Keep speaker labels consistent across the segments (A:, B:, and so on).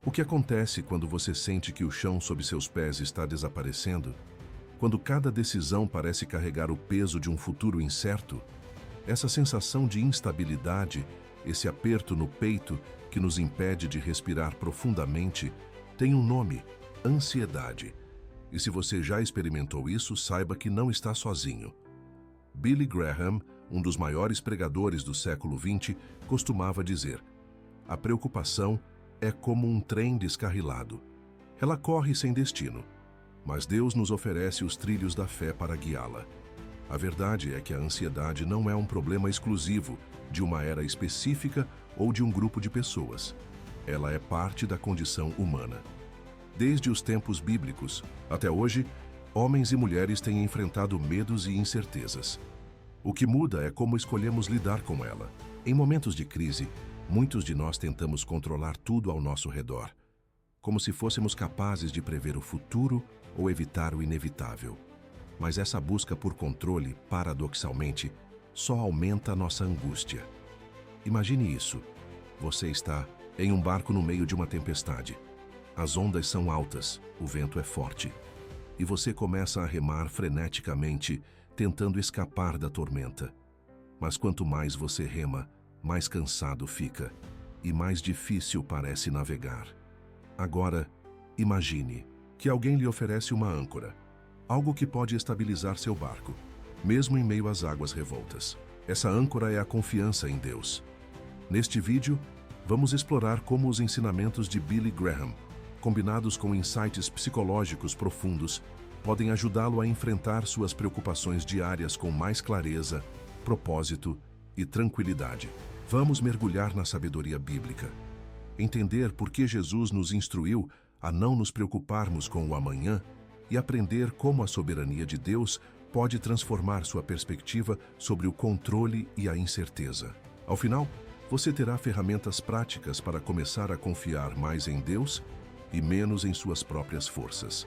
A: O que acontece quando você sente que o chão sob seus pés está desaparecendo? Quando cada decisão parece carregar o peso de um futuro incerto? Essa sensação de instabilidade, esse aperto no peito que nos impede de respirar profundamente, tem um nome: ansiedade. E se você já experimentou isso, saiba que não está sozinho. Billy Graham, um dos maiores pregadores do século XX, costumava dizer: a preocupação é como um trem descarrilado. Ela corre sem destino, mas Deus nos oferece os trilhos da fé para guiá-la. A verdade é que a ansiedade não é um problema exclusivo de uma era específica ou de um grupo de pessoas. Ela é parte da condição humana. Desde os tempos bíblicos até hoje, homens e mulheres têm enfrentado medos e incertezas. O que muda é como escolhemos lidar com ela. Em momentos de crise, muitos de nós tentamos controlar tudo ao nosso redor, como se fôssemos capazes de prever o futuro ou evitar o inevitável. Mas essa busca por controle, paradoxalmente, só aumenta a nossa angústia. Imagine isso. Você está em um barco no meio de uma tempestade. As ondas são altas, o vento é forte. E você começa a remar freneticamente, tentando escapar da tormenta. Mas quanto mais você rema, mais cansado fica e mais difícil parece navegar. Agora, imagine que alguém lhe oferece uma âncora, algo que pode estabilizar seu barco, mesmo em meio às águas revoltas. Essa âncora é a confiança em Deus. Neste vídeo, vamos explorar como os ensinamentos de Billy Graham, combinados com insights psicológicos profundos, podem ajudá-lo a enfrentar suas preocupações diárias com mais clareza, propósito e tranquilidade. Vamos mergulhar na sabedoria bíblica, entender por que Jesus nos instruiu a não nos preocuparmos com o amanhã e aprender como a soberania de Deus pode transformar sua perspectiva sobre o controle e a incerteza. Ao final, você terá ferramentas práticas para começar a confiar mais em Deus e menos em suas próprias forças.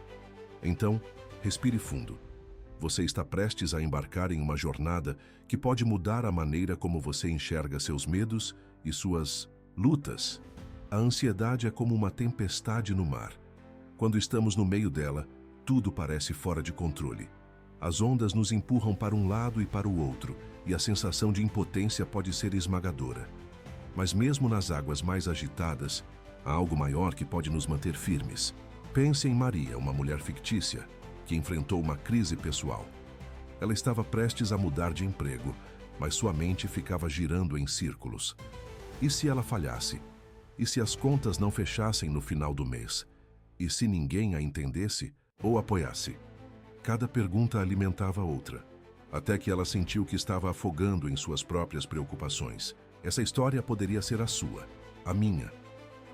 A: Então, respire fundo. Você está prestes a embarcar em uma jornada que pode mudar a maneira como você enxerga seus medos e suas lutas. A ansiedade é como uma tempestade no mar. Quando estamos no meio dela, tudo parece fora de controle. As ondas nos empurram para um lado e para o outro, e a sensação de impotência pode ser esmagadora. Mas mesmo nas águas mais agitadas, há algo maior que pode nos manter firmes. Pense em Maria, uma mulher fictícia, que enfrentou uma crise pessoal. Ela estava prestes a mudar de emprego, mas sua mente ficava girando em círculos. E se ela falhasse? E se as contas não fechassem no final do mês? E se ninguém a entendesse ou apoiasse? Cada pergunta alimentava outra, até que ela sentiu que estava afogando em suas próprias preocupações. Essa história poderia ser a sua, a minha,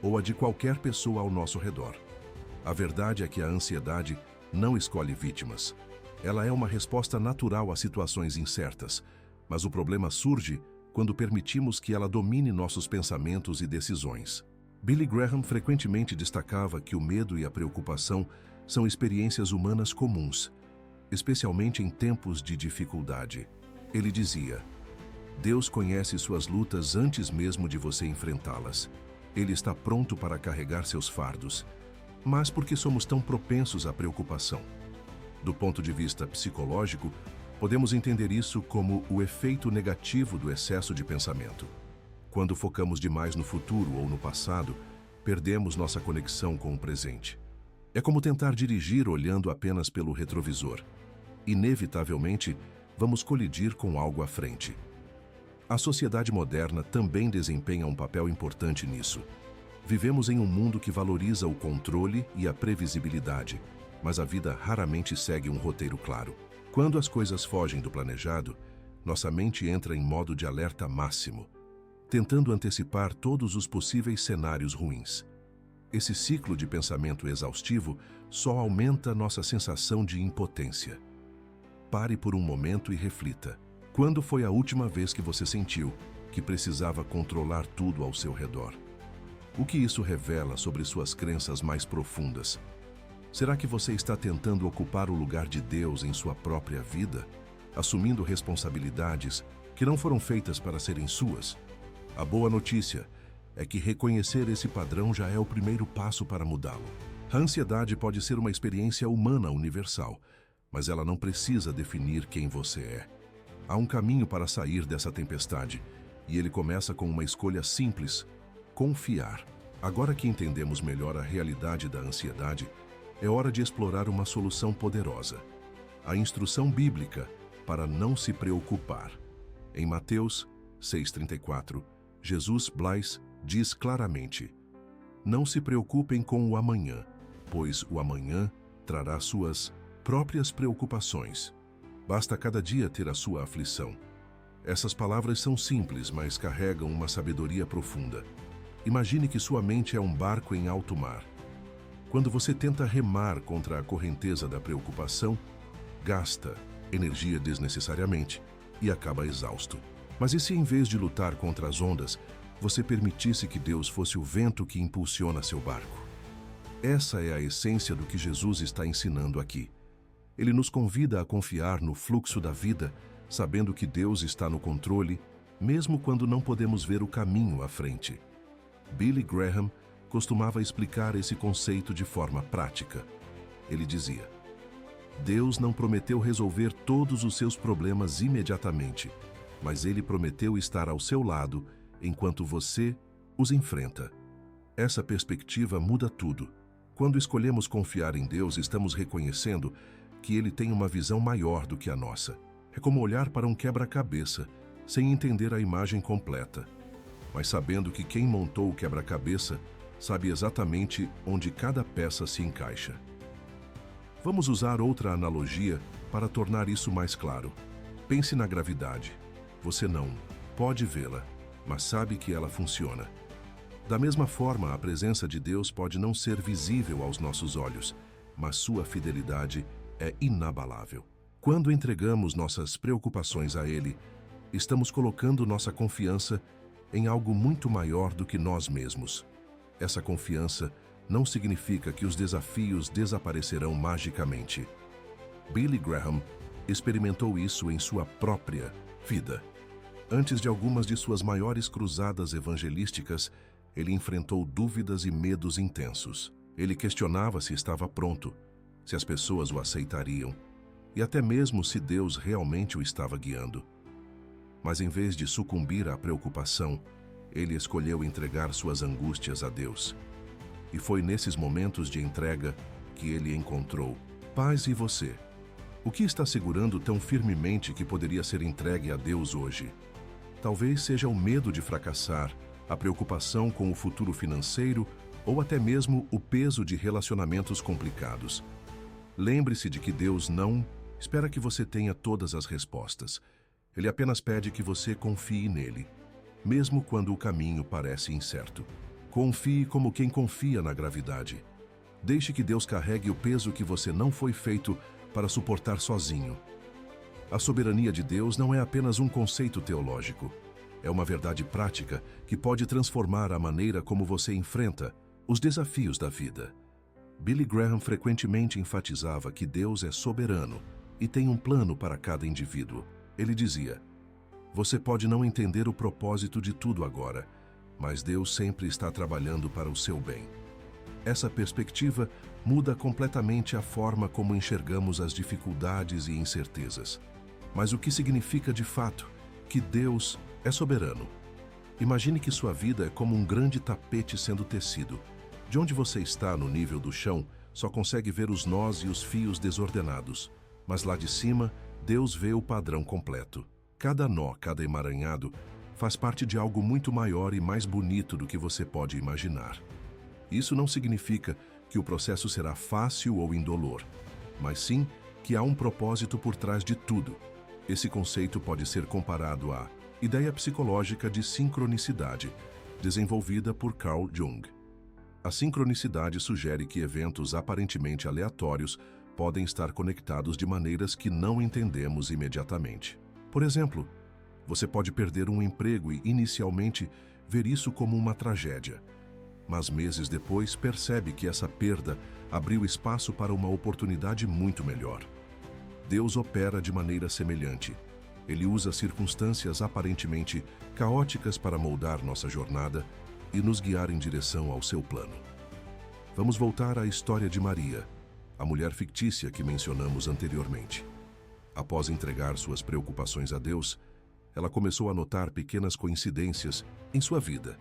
A: ou a de qualquer pessoa ao nosso redor. A verdade é que a ansiedade não escolhe vítimas. Ela é uma resposta natural a situações incertas, mas o problema surge quando permitimos que ela domine nossos pensamentos e decisões. Billy Graham frequentemente destacava que o medo e a preocupação são experiências humanas comuns, especialmente em tempos de dificuldade. Ele dizia: Deus conhece suas lutas antes mesmo de você enfrentá-las. Ele está pronto para carregar seus fardos. Mas por que somos tão propensos à preocupação? Do ponto de vista psicológico, podemos entender isso como o efeito negativo do excesso de pensamento. Quando focamos demais no futuro ou no passado, perdemos nossa conexão com o presente. É como tentar dirigir olhando apenas pelo retrovisor. Inevitavelmente, vamos colidir com algo à frente. A sociedade moderna também desempenha um papel importante nisso. Vivemos em um mundo que valoriza o controle e a previsibilidade, mas a vida raramente segue um roteiro claro. Quando as coisas fogem do planejado, nossa mente entra em modo de alerta máximo, tentando antecipar todos os possíveis cenários ruins. Esse ciclo de pensamento exaustivo só aumenta nossa sensação de impotência. Pare por um momento e reflita. Quando foi a última vez que você sentiu que precisava controlar tudo ao seu redor? O que isso revela sobre suas crenças mais profundas? Será que você está tentando ocupar o lugar de Deus em sua própria vida, assumindo responsabilidades que não foram feitas para serem suas? A boa notícia é que reconhecer esse padrão já é o primeiro passo para mudá-lo. A ansiedade pode ser uma experiência humana universal, mas ela não precisa definir quem você é. Há um caminho para sair dessa tempestade, e ele começa com uma escolha simples: confiar. Agora que entendemos melhor a realidade da ansiedade, é hora de explorar uma solução poderosa: a instrução bíblica para não se preocupar. Em Mateus 6,34, Jesus Blais diz claramente: não se preocupem com o amanhã, pois o amanhã trará suas próprias preocupações. Basta cada dia ter a sua aflição. Essas palavras são simples, mas carregam uma sabedoria profunda. Imagine que sua mente é um barco em alto mar. Quando você tenta remar contra a correnteza da preocupação, gasta energia desnecessariamente e acaba exausto. Mas e se, em vez de lutar contra as ondas, você permitisse que Deus fosse o vento que impulsiona seu barco? Essa é a essência do que Jesus está ensinando aqui. Ele nos convida a confiar no fluxo da vida, sabendo que Deus está no controle, mesmo quando não podemos ver o caminho à frente. Billy Graham costumava explicar esse conceito de forma prática. Ele dizia: Deus não prometeu resolver todos os seus problemas imediatamente, mas Ele prometeu estar ao seu lado enquanto você os enfrenta. Essa perspectiva muda tudo. Quando escolhemos confiar em Deus, estamos reconhecendo que Ele tem uma visão maior do que a nossa. É como olhar para um quebra-cabeça, sem entender a imagem completa, mas sabendo que quem montou o quebra-cabeça sabe exatamente onde cada peça se encaixa. Vamos usar outra analogia para tornar isso mais claro. Pense na gravidade. Você não pode vê-la, mas sabe que ela funciona. Da mesma forma, a presença de Deus pode não ser visível aos nossos olhos, mas sua fidelidade é inabalável. Quando entregamos nossas preocupações a Ele, estamos colocando nossa confiança em algo muito maior do que nós mesmos. Essa confiança não significa que os desafios desaparecerão magicamente. Billy Graham experimentou isso em sua própria vida. Antes de algumas de suas maiores cruzadas evangelísticas, ele enfrentou dúvidas e medos intensos. Ele questionava se estava pronto, se as pessoas o aceitariam, e até mesmo se Deus realmente o estava guiando. Mas em vez de sucumbir à preocupação, ele escolheu entregar suas angústias a Deus. E foi nesses momentos de entrega que ele encontrou paz. E você? O que está segurando tão firmemente que poderia ser entregue a Deus hoje? Talvez seja o medo de fracassar, a preocupação com o futuro financeiro ou até mesmo o peso de relacionamentos complicados. Lembre-se de que Deus não espera que você tenha todas as respostas. Ele apenas pede que você confie nele, mesmo quando o caminho parece incerto. Confie como quem confia na gravidade. Deixe que Deus carregue o peso que você não foi feito para suportar sozinho. A soberania de Deus não é apenas um conceito teológico. É uma verdade prática que pode transformar a maneira como você enfrenta os desafios da vida. Billy Graham frequentemente enfatizava que Deus é soberano e tem um plano para cada indivíduo. Ele dizia: você pode não entender o propósito de tudo agora, mas Deus sempre está trabalhando para o seu bem. Essa perspectiva muda completamente a forma como enxergamos as dificuldades e incertezas. Mas o que significa de fato que Deus é soberano? Imagine que sua vida é como um grande tapete sendo tecido. De onde você está, no nível do chão, só consegue ver os nós e os fios desordenados. Mas lá de cima, Deus vê o padrão completo. Cada nó, cada emaranhado, faz parte de algo muito maior e mais bonito do que você pode imaginar. Isso não significa que o processo será fácil ou indolor, mas sim que há um propósito por trás de tudo. Esse conceito pode ser comparado à ideia psicológica de sincronicidade, desenvolvida por Carl Jung. A sincronicidade sugere que eventos aparentemente aleatórios podem estar conectados de maneiras que não entendemos imediatamente. Por exemplo, você pode perder um emprego e inicialmente ver isso como uma tragédia, mas meses depois percebe que essa perda abriu espaço para uma oportunidade muito melhor. Deus opera de maneira semelhante. Ele usa circunstâncias aparentemente caóticas para moldar nossa jornada, e nos guiar em direção ao seu plano. Vamos voltar à história de Maria, a mulher fictícia que mencionamos anteriormente. Após entregar suas preocupações a Deus, ela começou a notar pequenas coincidências em sua vida.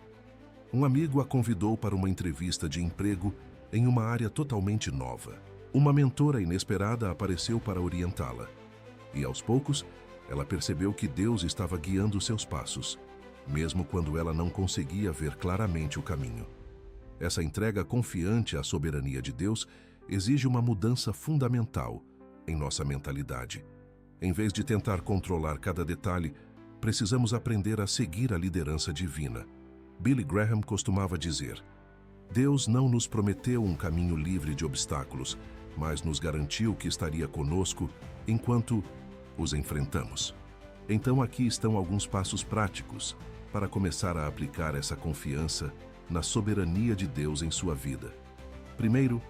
A: Um amigo a convidou para uma entrevista de emprego em uma área totalmente nova. Uma mentora inesperada apareceu para orientá-la. E aos poucos, ela percebeu que Deus estava guiando seus passos, mesmo quando ela não conseguia ver claramente o caminho. Essa entrega confiante à soberania de Deus exige uma mudança fundamental em nossa mentalidade. Em vez de tentar controlar cada detalhe, precisamos aprender a seguir a liderança divina. Billy Graham costumava dizer: Deus não nos prometeu um caminho livre de obstáculos, mas nos garantiu que estaria conosco enquanto os enfrentamos. Então aqui estão alguns passos práticos para começar a aplicar essa confiança na soberania de Deus em sua vida. Primeiro,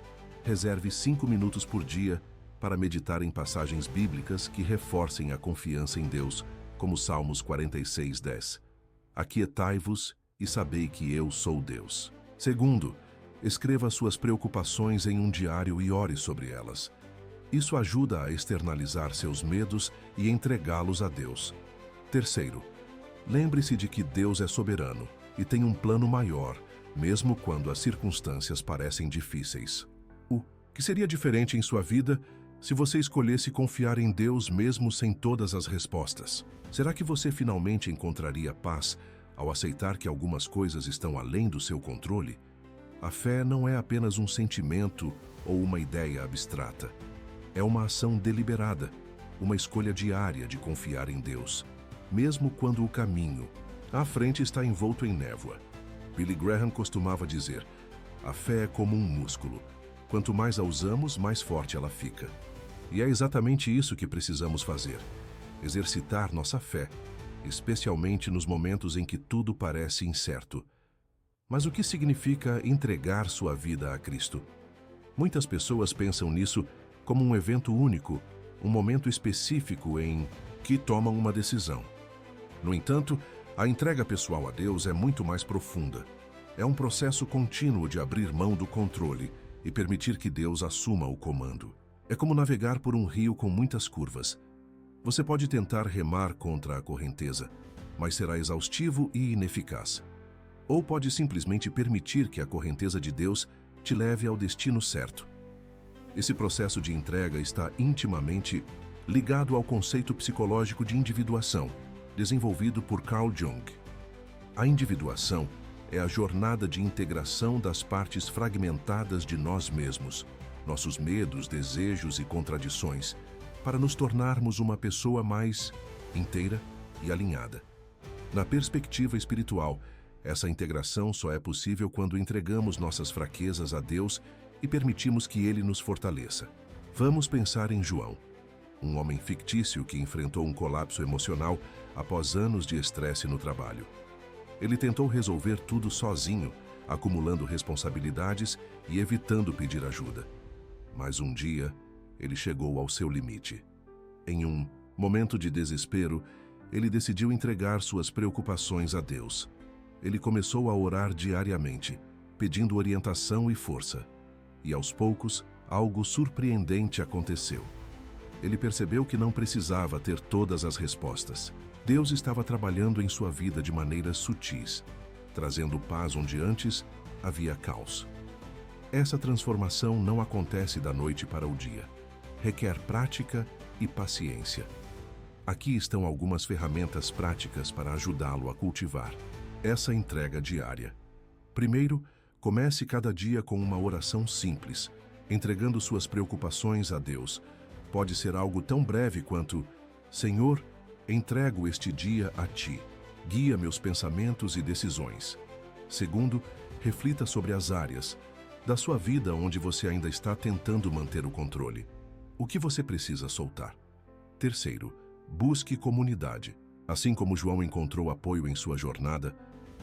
A: reserve 5 minutos por dia para meditar em passagens bíblicas que reforcem a confiança em Deus, como Salmos 46:10. Aquietai-vos e sabei que eu sou Deus. Segundo, escreva suas preocupações em um diário e ore sobre elas. Isso ajuda a externalizar seus medos e entregá-los a Deus. Terceiro, lembre-se de que Deus é soberano e tem um plano maior, mesmo quando as circunstâncias parecem difíceis. O que seria diferente em sua vida se você escolhesse confiar em Deus mesmo sem todas as respostas? Será que você finalmente encontraria paz ao aceitar que algumas coisas estão além do seu controle? A fé não é apenas um sentimento ou uma ideia abstrata. É uma ação deliberada, uma escolha diária de confiar em Deus, mesmo quando o caminho à frente está envolto em névoa. Billy Graham costumava dizer: a fé é como um músculo. Quanto mais a usamos, mais forte ela fica. E é exatamente isso que precisamos fazer: exercitar nossa fé, especialmente nos momentos em que tudo parece incerto. Mas o que significa entregar sua vida a Cristo? Muitas pessoas pensam nisso como um evento único, um momento específico em que tomam uma decisão. No entanto, a entrega pessoal a Deus é muito mais profunda. É um processo contínuo de abrir mão do controle e permitir que Deus assuma o comando. É como navegar por um rio com muitas curvas. Você pode tentar remar contra a correnteza, mas será exaustivo e ineficaz. Ou pode simplesmente permitir que a correnteza de Deus te leve ao destino certo. Esse processo de entrega está intimamente ligado ao conceito psicológico de individuação, desenvolvido por Carl Jung. A individuação é a jornada de integração das partes fragmentadas de nós mesmos, nossos medos, desejos e contradições, para nos tornarmos uma pessoa mais inteira e alinhada. Na perspectiva espiritual, essa integração só é possível quando entregamos nossas fraquezas a Deus e permitimos que Ele nos fortaleça. Vamos pensar em João, um homem fictício que enfrentou um colapso emocional após anos de estresse no trabalho. Ele tentou resolver tudo sozinho, acumulando responsabilidades e evitando pedir ajuda. Mas um dia, ele chegou ao seu limite. Em um momento de desespero, ele decidiu entregar suas preocupações a Deus. Ele começou a orar diariamente, pedindo orientação e força. E aos poucos, algo surpreendente aconteceu. Ele percebeu que não precisava ter todas as respostas. Deus estava trabalhando em sua vida de maneiras sutis, trazendo paz onde antes havia caos. Essa transformação não acontece da noite para o dia. Requer prática e paciência. Aqui estão algumas ferramentas práticas para ajudá-lo a cultivar essa entrega diária. Primeiro, comece cada dia com uma oração simples, entregando suas preocupações a Deus. Pode ser algo tão breve quanto: Senhor, entrego este dia a Ti. Guia meus pensamentos e decisões. Segundo, reflita sobre as áreas da sua vida onde você ainda está tentando manter o controle. O que você precisa soltar? Terceiro, busque comunidade. Assim como João encontrou apoio em sua jornada,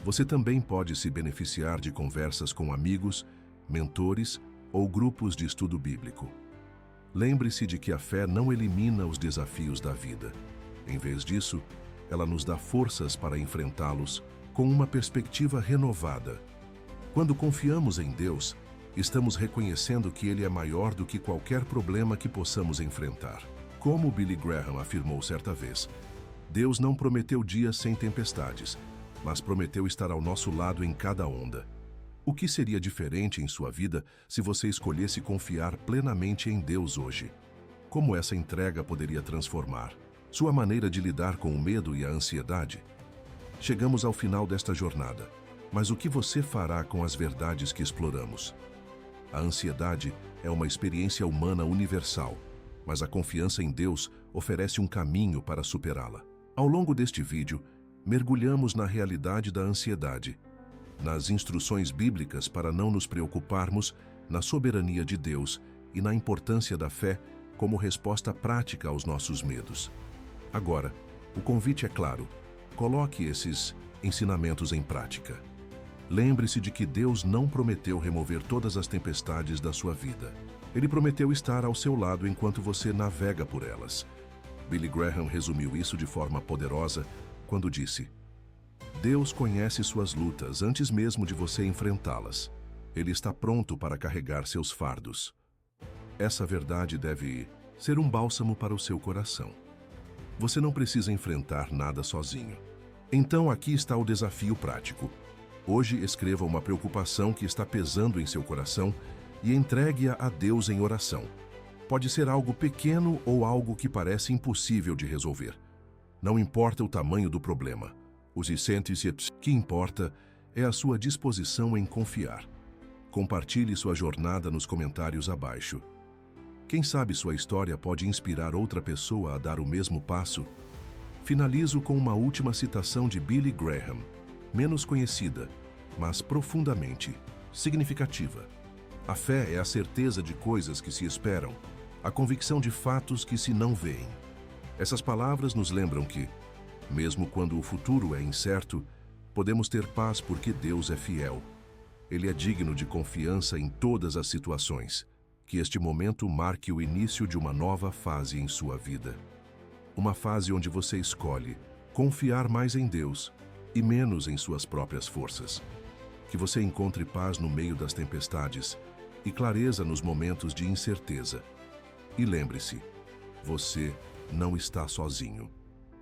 A: você também pode se beneficiar de conversas com amigos, mentores ou grupos de estudo bíblico. Lembre-se de que a fé não elimina os desafios da vida. Em vez disso, ela nos dá forças para enfrentá-los com uma perspectiva renovada. Quando confiamos em Deus, estamos reconhecendo que Ele é maior do que qualquer problema que possamos enfrentar. Como Billy Graham afirmou certa vez, Deus não prometeu dias sem tempestades, mas prometeu estar ao nosso lado em cada onda. O que seria diferente em sua vida se você escolhesse confiar plenamente em Deus hoje? Como essa entrega poderia transformar sua maneira de lidar com o medo e a ansiedade? Chegamos ao final desta jornada, mas o que você fará com as verdades que exploramos? A ansiedade é uma experiência humana universal, mas a confiança em Deus oferece um caminho para superá-la. Ao longo deste vídeo, mergulhamos na realidade da ansiedade, nas instruções bíblicas para não nos preocuparmos, na soberania de Deus e na importância da fé como resposta prática aos nossos medos. Agora, o convite é claro: coloque esses ensinamentos em prática. Lembre-se de que Deus não prometeu remover todas as tempestades da sua vida. Ele prometeu estar ao seu lado enquanto você navega por elas. Billy Graham resumiu isso de forma poderosa quando disse: Deus conhece suas lutas antes mesmo de você enfrentá-las. Ele está pronto para carregar seus fardos. Essa verdade deve ser um bálsamo para o seu coração. Você não precisa enfrentar nada sozinho. Então aqui está o desafio prático. Hoje escreva uma preocupação que está pesando em seu coração e entregue-a a Deus em oração. Pode ser algo pequeno ou algo que parece impossível de resolver. Não importa o tamanho do problema. O que importa é a sua disposição em confiar. Compartilhe sua jornada nos comentários abaixo. Quem sabe sua história pode inspirar outra pessoa a dar o mesmo passo? Finalizo com uma última citação de Billy Graham, menos conhecida, mas profundamente significativa. A fé é a certeza de coisas que se esperam, a convicção de fatos que se não veem. Essas palavras nos lembram que, mesmo quando o futuro é incerto, podemos ter paz porque Deus é fiel. Ele é digno de confiança em todas as situações. Que este momento marque o início de uma nova fase em sua vida. Uma fase onde você escolhe confiar mais em Deus e menos em suas próprias forças. Que você encontre paz no meio das tempestades e clareza nos momentos de incerteza. E lembre-se, você não está sozinho.